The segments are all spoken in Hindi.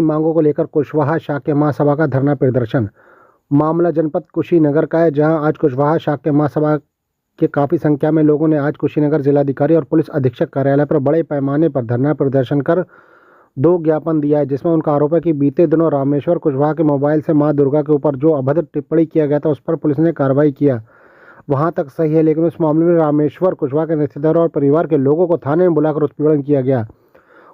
मांगों को लेकर कुशवाहा शाक्य महासभा का धरना प्रदर्शन। मामला जनपद कुशीनगर का है, जहां आज कुशवाहा शाक्य महासभा के काफ़ी संख्या में लोगों ने आज कुशीनगर जिलाधिकारी और पुलिस अधीक्षक कार्यालय पर बड़े पैमाने पर धरना प्रदर्शन कर 2 ज्ञापन दिया है, जिसमें उनका आरोप है कि बीते दिनों रामेश्वर कुशवाहा के मोबाइल से मां दुर्गा के ऊपर जो अभद्र टिप्पणी किया गया था उस पर पुलिस ने कार्रवाई किया। वहां तक सही है, लेकिन उस मामले में रामेश्वर कुशवाहा के रिश्तेदारों और परिवार के लोगों को थाने में बुलाकर उत्पीड़न किया गया।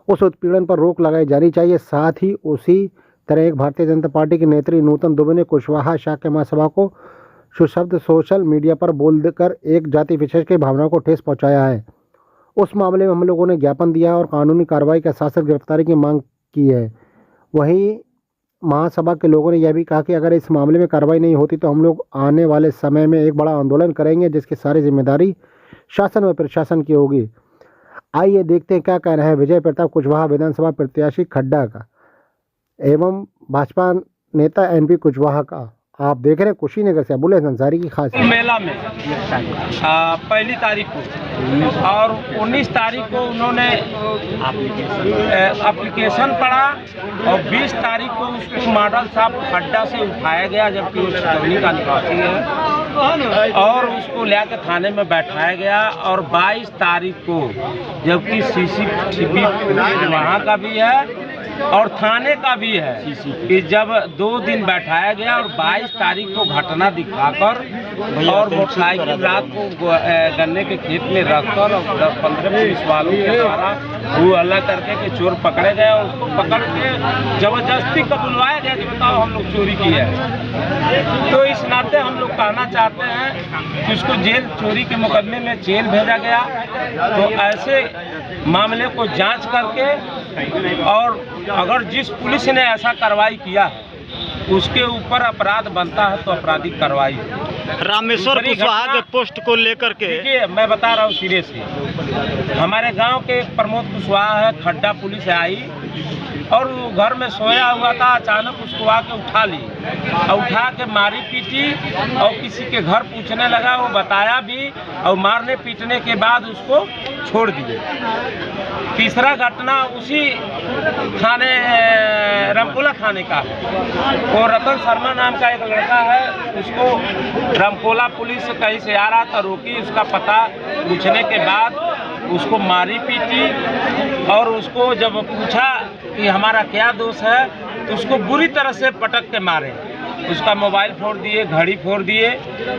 उस उत्पीड़न पर रोक लगाई जानी चाहिए। साथ ही उसी तरह एक भारतीय जनता पार्टी के नेत्री नूतन दुबे ने कुशवाहा शाक्य महासभा को सुशब्द सोशल मीडिया पर बोलकर एक जाति विशेष की भावनाओं को ठेस पहुंचाया है। उस मामले में हम लोगों ने ज्ञापन दिया और कानूनी कार्रवाई के साथ साथ गिरफ्तारी की मांग की है। वहीं महासभा के लोगों ने यह भी कहा कि अगर इस मामले में कार्रवाई नहीं होती तो हम लोग आने वाले समय में एक बड़ा आंदोलन करेंगे, जिसकी सारी जिम्मेदारी शासन व प्रशासन की होगी। आइए देखते हैं क्या कहना है विजय प्रताप कुशवाहा विधानसभा प्रत्याशी खड्डा का एवं भाजपा नेता एनपी कुशवाहा का। आप देख रहे हैं कुशीनगर से बुलेट अंसारी की खास मेला में पहली तारीख को और 19 तारीख को उन्होंने एप्लीकेशन पढ़ा और 20 तारीख को उसको मॉडल साहब खड्डा से उठाया गया, जबकि वो चटौनी का निवासी है, और उसको लेकर थाने में बैठाया गया। और 22 तारीख को जबकि सीसीटीवी वहाँ का भी है और थाने का भी है कि जब 2 दिन बैठाया गया और 22 तारीख को घटना दिखाकर और मोटरसाइकिल रात को गन्ने के खेत में रखकर और 10-15 पुलिस वालों के द्वारा वो अलग करके के चोर पकड़े गए और उसको पकड़ के जबरदस्ती कबुलवाया गया कि बताओ हम लोग चोरी किया है। तो इस नाते हम लोग कहना चाहते हैं कि उसको जेल, चोरी के मुकदमे में जेल भेजा गया। तो ऐसे मामले को जांच करके और अगर जिस पुलिस ने ऐसा कार्रवाई किया है उसके ऊपर अपराध बनता है तो आपराधिक कार्रवाई। रामेश्वर कुशवाहा के पोस्ट को लेकर के देखिए, मैं बता रहा हूँ सिरे से। हमारे गांव के एक प्रमोद कुशवाहा है, खड्डा पुलिस आई और वो घर में सोया हुआ था, अचानक उसको आके उठा ली और उठा के मारी पीटी और किसी के घर पूछने लगा, वो बताया भी और मारने पीटने के बाद उसको छोड़ दिए। तीसरा घटना उसी थाने रामकोला थाने का है। वो रतन शर्मा नाम का एक लड़का है, उसको रामकोला पुलिस कहीं से आ रहा था, रोकी, उसका पता पूछने के बाद उसको मारी पीटी और उसको जब पूछा कि हमारा क्या दोष है तो उसको बुरी तरह से पटक के मारे। उसका मोबाइल फोड़ दिए, घड़ी फोड़ दिए,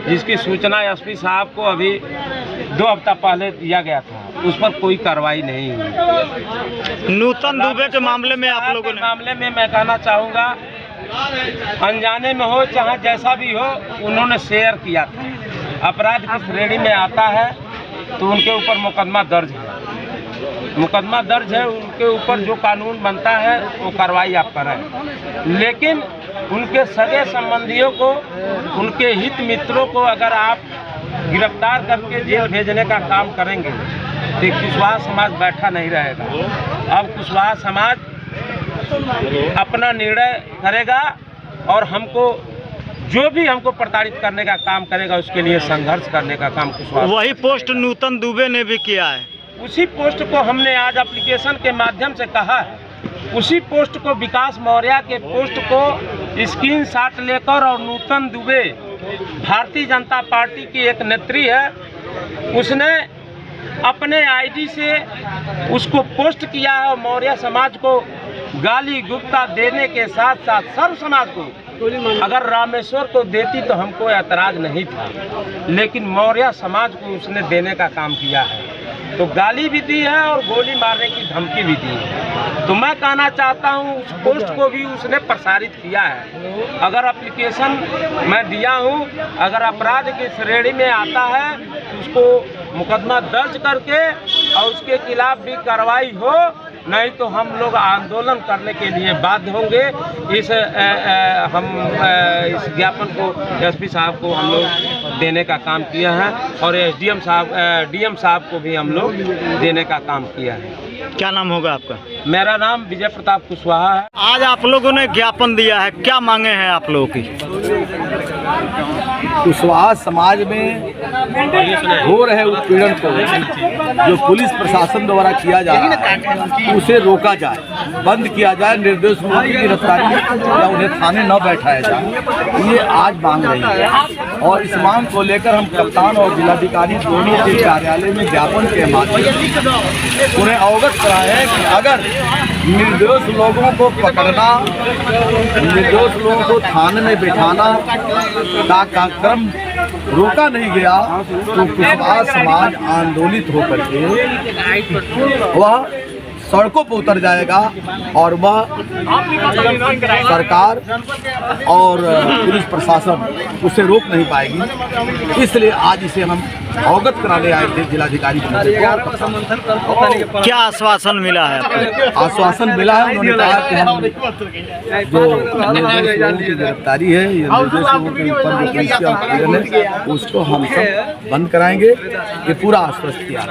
जिसकी सूचना एसपी साहब को अभी 2 हफ्ता पहले दिया गया था। उस पर कोई कार्रवाई नहीं हुई। नूतन दुबे के मामले में आप लोगों ने मामले में मैं कहना चाहूँगा, अनजाने में हो चाहे जैसा भी हो, उन्होंने शेयर किया था। अपराध की श्रेणी में आता है तो उनके ऊपर मुकदमा दर्ज है। मुकदमा दर्ज है, उनके ऊपर जो कानून बनता है वो कार्रवाई आप करें। लेकिन उनके सगे संबंधियों को, उनके हित मित्रों को अगर आप गिरफ्तार करके जेल भेजने का काम करेंगे तो कुशवाहा समाज बैठा नहीं रहेगा। अब कुशवाहा समाज अपना निर्णय करेगा और हमको जो भी हमको प्रताड़ित करने का काम करेगा उसके लिए संघर्ष करने का काम कुशवाहा। वही पोस्ट नूतन दुबे ने भी किया है। उसी पोस्ट को हमने आज एप्लीकेशन के माध्यम से कहा है। उसी पोस्ट को, विकास मौर्य के पोस्ट को स्क्रीनशॉट लेकर, और नूतन दुबे भारतीय जनता पार्टी की एक नेत्री है, उसने अपने आईडी से उसको पोस्ट किया है और मौर्य समाज को गाली गुप्ता देने के साथ साथ सर्व समाज को, अगर रामेश्वर को देती तो हमको ऐतराज नहीं था, लेकिन मौर्य समाज को उसने देने का काम किया है। तो गाली भी दी है और गोली मारने की धमकी भी दी है। तो मैं कहना चाहता हूँ उस पोस्ट को भी उसने प्रसारित किया है। अगर एप्लीकेशन मैं दिया हूँ, अगर अपराध की श्रेणी में आता है तो उसको मुकदमा दर्ज करके और उसके खिलाफ भी कार्रवाई हो, नहीं तो हम लोग आंदोलन करने के लिए बाध्य होंगे। इस ज्ञापन को एसपी साहब को हम लोग देने का काम किया है और एसडीएम साहब, डीएम साहब को भी हम लोग देने का काम किया है। क्या नाम होगा आपका? मेरा नाम विजय प्रताप कुशवाहा है। आज आप लोगों ने ज्ञापन दिया है, क्या मांगे हैं आप लोगों की? कुशवाहा समाज में हो रहे उत्पीड़न को जो पुलिस प्रशासन द्वारा किया जा रहा है उसे रोका जाए, बंद किया जाए, निर्दोष लोगों की गिरफ्तारी या उन्हें थाने न बैठाया जाए, ये आज मांग रही है। और इस मांग को लेकर हम कप्तान और जिलाधिकारी दोनों के कार्यालय में ज्ञापन के माध्यम से उन्हें अवगत कराए हैं कि अगर निर्दोष लोगों को पकड़ना, निर्दोष लोगों को थाने में बैठाना का क्रम रोका नहीं गया तो कुशवाहा समाज आंदोलित होकर के वह सड़कों पर उतर जाएगा और वह सरकार और पुलिस प्रशासन उसे रोक नहीं पाएगी। इसलिए आज इसे हम अवगत कराने आए थे जिलाधिकारी को। क्या आश्वासन मिला है? आश्वासन मिला है, उन्होंने कहा कि हम जो निर्दोष लोगों की गिरफ्तारी है, ये निर्दोष लोगों के ऊपर जो पुलिस का उत्पीड़न है उसको हम सब बंद कराएंगे, ये पूरा आश्वस्त किया।